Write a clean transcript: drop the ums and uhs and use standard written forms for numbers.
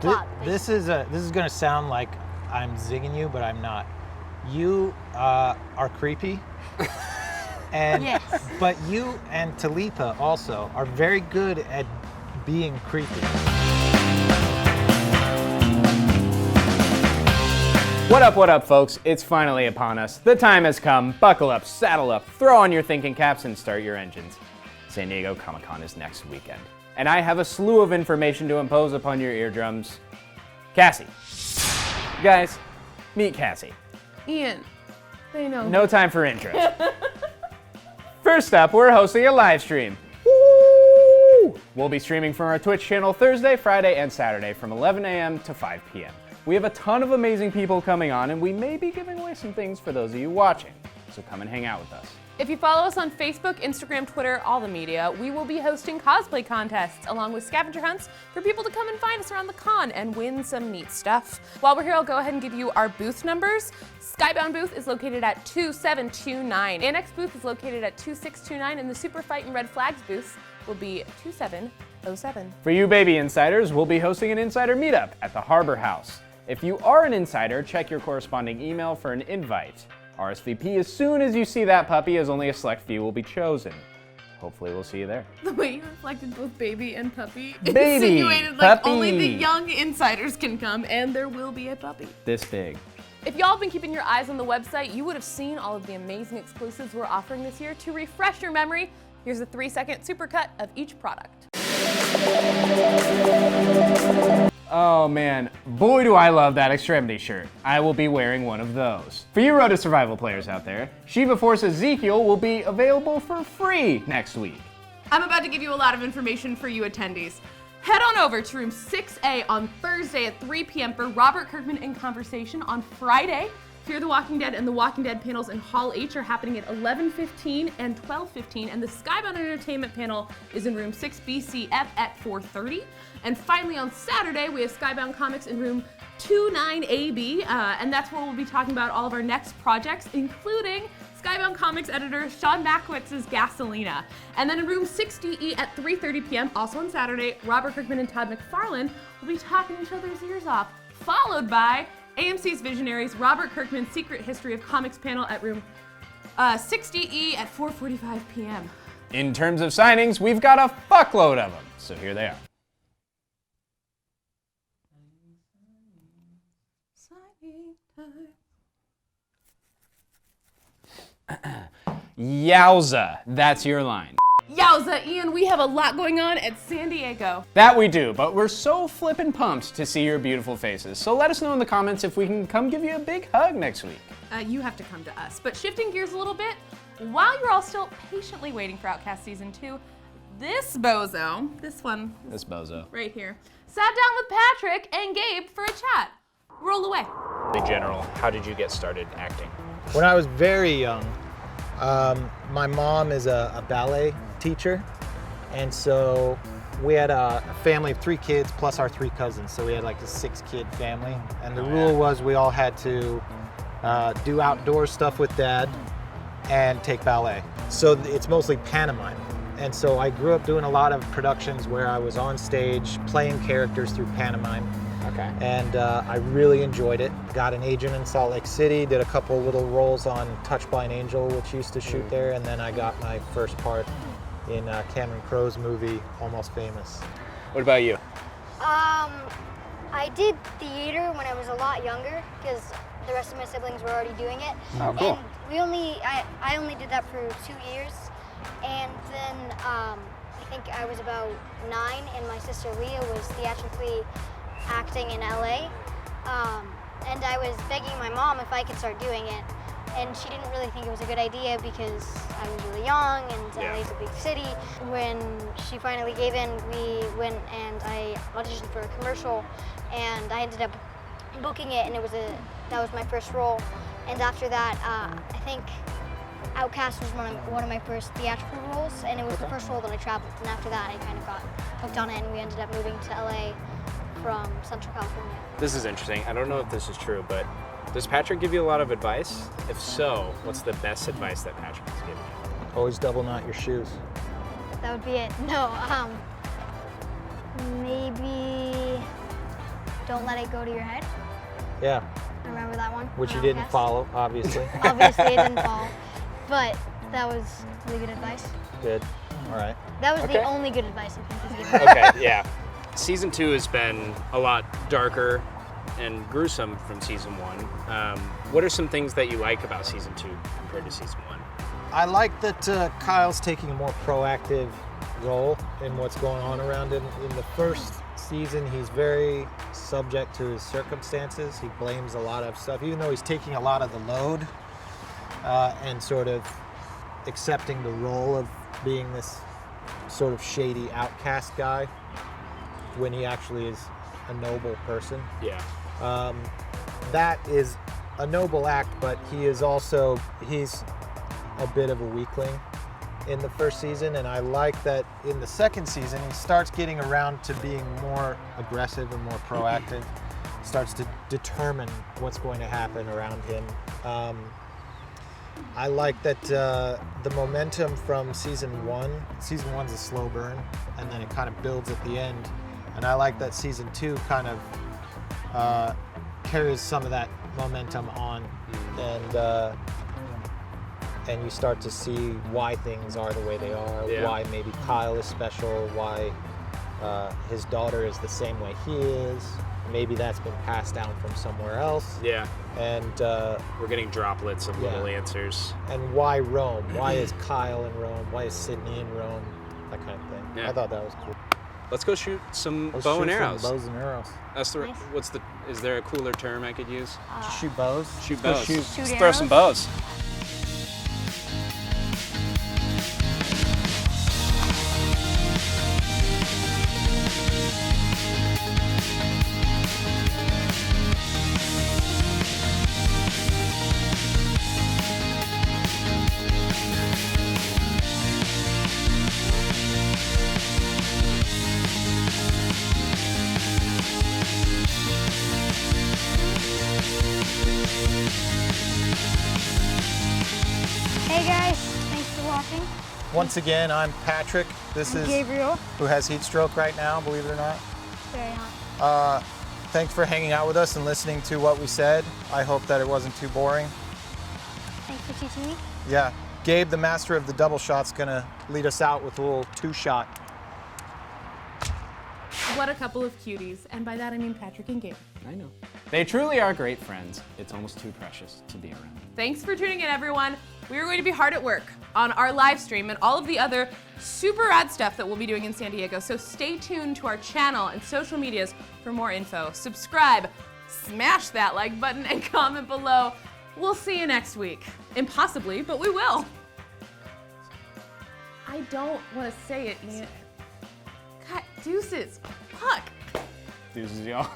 plot. This is gonna sound like I'm zigging you, but I'm not. You are creepy. And Yes. but you and Talitha also are very good at being creepy. What up, folks? It's finally upon us. The time has come. Buckle up, saddle up, throw on your thinking caps, and start your engines. San Diego Comic-Con is next weekend, and I have a slew of information to impose upon your eardrums. Cassie. Guys, meet Cassie. Ian, they know. No time for intros. First up, we're hosting a live stream. Woo! We'll be streaming from our Twitch channel Thursday, Friday, and Saturday from 11 a.m. to 5 p.m. We have a ton of amazing people coming on, and we may be giving away some things for those of you watching, so come and hang out with us. If you follow us on Facebook, Instagram, Twitter, all the media, we will be hosting cosplay contests along with scavenger hunts for people to come and find us around the con and win some neat stuff. While we're here, I'll go ahead and give you our booth numbers. Skybound booth is located at 2729. Annex booth is located at 2629, and the Super Fight and Red Flags booth will be 2707. For you baby insiders, we'll be hosting an insider meetup at the Harbor House. If you are an insider, check your corresponding email for an invite. RSVP as soon as you see that puppy, as only a select few will be chosen. Hopefully we'll see you there. The way you reflected both baby and puppy Baby, insinuated like puppy. only the young insiders can come, and there will be a puppy. This big. If y'all have been keeping your eyes on the website, you would have seen all of the amazing exclusives we're offering this year. To refresh your memory, here's a 3-second supercut of each product. Oh man, boy do I love that extremity shirt. I will be wearing one of those. For you Road to Survival players out there, Shiva Force Ezekiel will be available for free next week. I'm about to give you a lot of information for you attendees. Head on over to room 6A on Thursday at 3 p.m. for Robert Kirkman in Conversation. On Friday, Fear the Walking Dead and the Walking Dead panels in Hall H are happening at 11:15 and 12:15, and the Skybound Entertainment panel is in room 6BCF at 4:30. And finally on Saturday, we have Skybound Comics in room 29AB, and that's where we'll be talking about all of our next projects, including Skybound Comics editor Sean Makowitz's Gasolina. And then in room 60E at 3:30 p.m., also on Saturday, Robert Kirkman and Todd McFarlane will be talking each other's ears off, followed by AMC's Visionaries, Robert Kirkman's Secret History of Comics panel at room 60E at 4:45 p.m. In terms of signings, we've got a fuckload of them, so here they are. Yowza, that's your line. Yowza, Ian, we have a lot going on at San Diego. That we do, but we're so flippin' pumped to see your beautiful faces. So let us know in the comments if we can come give you a big hug next week. You have to come to us. But shifting gears a little bit, while you're all still patiently waiting for Outcast Season 2, this bozo right here, sat down with Patrick and Gabe for a chat. Roll away. In general, how did you get started acting? When I was very young, my mom is a ballet teacher, and so we had a family of 3 kids plus our 3 cousins, so we had like a 6-kid family, and the rule was we all had to do outdoor stuff with Dad and take ballet. So it's mostly pantomime, and so I grew up doing a lot of productions where I was on stage playing characters through pantomime. Okay. And I really enjoyed it. Got an agent in Salt Lake City, did a couple little roles on Touched by an Angel, which used to shoot there, and then I got my first part in Cameron Crowe's movie, Almost Famous. What about you? I did theater when I was a lot younger because the rest of my siblings were already doing it. Oh, cool. And I only did that for 2 years, and then I think I was about 9, and my sister Leah was theatrically acting in LA, and I was begging my mom if I could start doing it, and she didn't really think it was a good idea because I was really young and LA's a big city. When she finally gave in, we went and I auditioned for a commercial, and I ended up booking it, and that was my first role. And after that, I think Outcast was one of my first theatrical roles, and it was the first role that I traveled. And after that, I kind of got hooked on it, and we ended up moving to LA from Central California. This is interesting. I don't know if this is true, but does Patrick give you a lot of advice? If so, what's the best advice that Patrick has given you? Always double knot your shoes. That would be it. No, maybe Don't let it go to your head. Yeah, Remember that one? which you on didn't Outcast? follow, obviously. Obviously, it didn't follow. But that was really good advice. Good. All right. That was Okay. the only good advice I think he's given. Okay, yeah. Season 2 has been a lot darker and gruesome from season 1. What are some things that you like about season 2 compared to season 1? I like that Kyle's taking a more proactive role in what's going on around him. In the first season, he's very subject to his circumstances. He blames a lot of stuff, even though he's taking a lot of the load and sort of accepting the role of being this sort of shady outcast guy when he actually is a noble person. Yeah. That is a noble act, but he's a bit of a weakling in the first season, and I like that in the second season he starts getting around to being more aggressive and more proactive, starts to determine what's going to happen around him. I like that the momentum from season 1's a slow burn, and then it kind of builds at the end, and I like that season 2 kind of carries some of that momentum on, and you start to see why things are the way they are, Yeah. why maybe Kyle is special, why his daughter is the same way he is. Maybe that's been passed down from somewhere else. Yeah. And We're getting droplets of little answers. and why Rome? Why is Kyle in Rome? Why is Sydney in Rome? That kind of thing. Yeah. I thought that was cool. Let's go shoot some Let's bow shoot and some arrows. bows and arrows. That's the. Nice. Is there a cooler term I could use? Just shoot bows. Shoot Let's go bows. Shoot. Shoot Let's throw some bows. Hey guys, thanks for watching. Once again, I'm Patrick. This is Gabriel. who has heat stroke right now, believe it or not. Very hot. Thanks for hanging out with us and listening to what we said. I hope that it wasn't too boring. Thanks for teaching me. Yeah, Gabe, the master of the double shot's gonna lead us out with a little 2-shot. What a couple of cuties, and by that I mean Patrick and Gabe. I know. They truly are great friends. It's almost too precious to be around. Thanks for tuning in, everyone. We are going to be hard at work on our live stream and all of the other super rad stuff that we'll be doing in San Diego. So stay tuned to our channel and social medias for more info. Subscribe, smash that like button, and comment below. We'll see you next week. Impossibly, but we will. I don't want to say it, Ian. God, deuces. Fuck. Deuces, y'all.